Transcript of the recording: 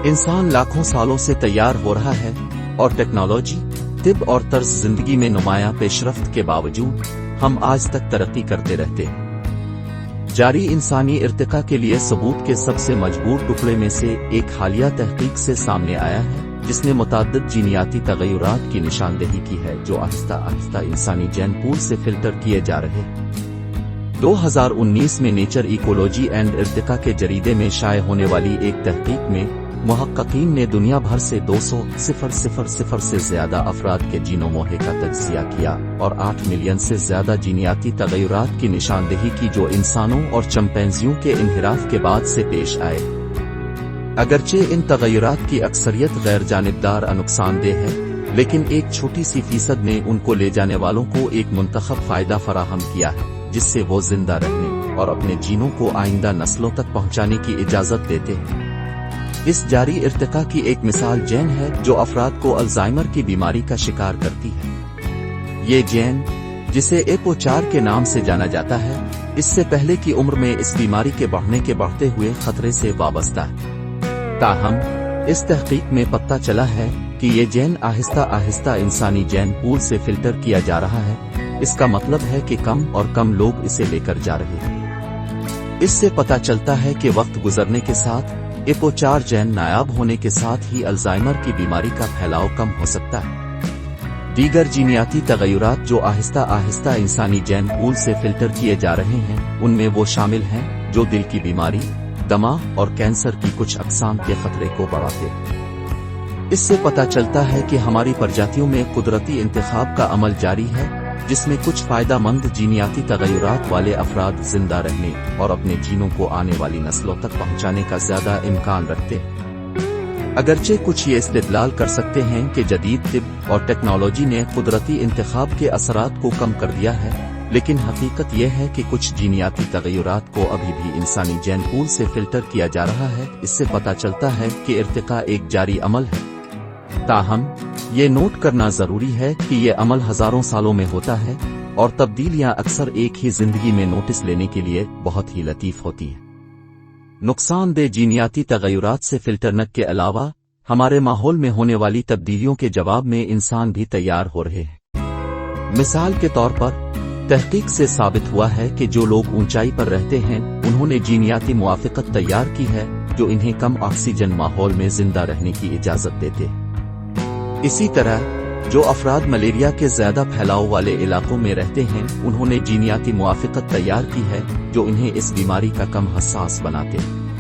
इंसान लाखों सालों से तैयार हो रहा है और टेक्नोलॉजी, तिब और तर्ज जिंदगी में नुमायां पेशरफ्त के बावजूद हम आज तक तरक्की करते रहते हैं। जारी इंसानी इर्तिका के लिए सबूत के सबसे मजबूत टुकड़े में से एक हालिया तहकीक से सामने आया है, जिसने मुताद्दिद जीनियाती तगय्युरात की निशानदेही की है जो आहिस्ता आहिस्ता इंसानी जेन पूल से फिल्टर किए जा रहे हैं। 2019 में नेचर इकोलॉजी एंड इर्तिका के जरीदे में शाये होने वाली एक तहकीक में मुहक्किकीन ने दुनिया भर से 200,000 से ज्यादा अफराद के जीनोमोहे का तज्जिया किया और 8 मिलियन से ज्यादा जीनियाती तगय्युरात की निशानदेही की जो इंसानों और चिंपैंजियों के इन्हिराफ के बाद से पेश आए। अगरचे इन तगय्युरात की अक्सरियत गैर जानिबदार और नुकसानदेह है, लेकिन एक छोटी सी फीसद ने उनको ले जाने वालों को एक मुंतखब फायदा फराहम किया है, जिससे वो जिंदा रहने और अपने जीनों को आइंदा नस्लों तक पहुंचाने की इजाजत देते हैं। इस जारी इर्तिका की एक मिसाल जेन है जो अफराद को अल्जाइमर की बीमारी का शिकार करती है। ये जेन, जिसे APOE4 के नाम से जाना जाता है, इससे पहले की उम्र में इस बीमारी के बढ़ते हुए खतरे से वाबस्ता है। ताहम इस तहकीक में पता चला है कि ये जेन आहिस्ता आहिस्ता इंसानी जेन पूल से फिल्टर किया जा रहा है। इसका मतलब है कि कम और कम लोग इसे लेकर जा रहे हैं। इससे पता चलता है कि वक्त गुजरने के साथ APOE4 जेन नायाब होने के साथ ही अल्जाइमर की बीमारी का फैलाव कम हो सकता है। दीगर जीनियाती तगय्युरात जो आहिस्ता आहिस्ता इंसानी जेन पूल से फिल्टर किए जा रहे हैं, उनमें वो शामिल हैं जो दिल की बीमारी, दमा और कैंसर की कुछ अक़साम के खतरे को बढ़ाते हैं। इससे पता चलता है कि हमारी प्रजातियों में कुदरती इंतखाब का अमल जारी है, जिसमें कुछ फायदामंद जीनियाती तगय्युरात वाले अफराद जिंदा रहने और अपने जीनों को आने वाली नस्लों तक पहुंचाने का ज्यादा इम्कान रखते हैं। अगरचे कुछ ये इस्तेदलाल कर सकते हैं कि जदीद तिब और टेक्नोलॉजी ने कुदरती इंतखाब के असरात को कम कर दिया है, लेकिन हकीकत यह है कि कुछ जीनियाती तगय्युरात को अभी भी इंसानी जेन पूल से फिल्टर किया जा रहा है। इससे पता चलता है कि इर्तिका एक जारी अमल है। ताहम ये नोट करना जरूरी है कि ये अमल हजारों सालों में होता है और तब्दीलियां अक्सर एक ही जिंदगी में नोटिस लेने के लिए बहुत ही लतीफ होती है। नुकसानदेह जीनियाती तगय्युरात से फिल्टरने के अलावा हमारे माहौल में होने वाली तब्दीलियों के जवाब में इंसान भी तैयार हो रहे हैं। मिसाल के तौर पर तहकीक से साबित हुआ है कि जो लोग ऊंचाई पर रहते हैं, उन्होंने जीनियाती मुआफ़िक़त तैयार की है जो इन्हें कम ऑक्सीजन माहौल में जिंदा रहने की इजाजत देते हैं। इसी तरह जो अफराद मलेरिया के ज्यादा फैलाव वाले इलाकों में रहते हैं, उन्होंने जीनियाती मुआफ़िक़त तैयार की है जो इन्हें इस बीमारी का कम हसास बनाते हैं।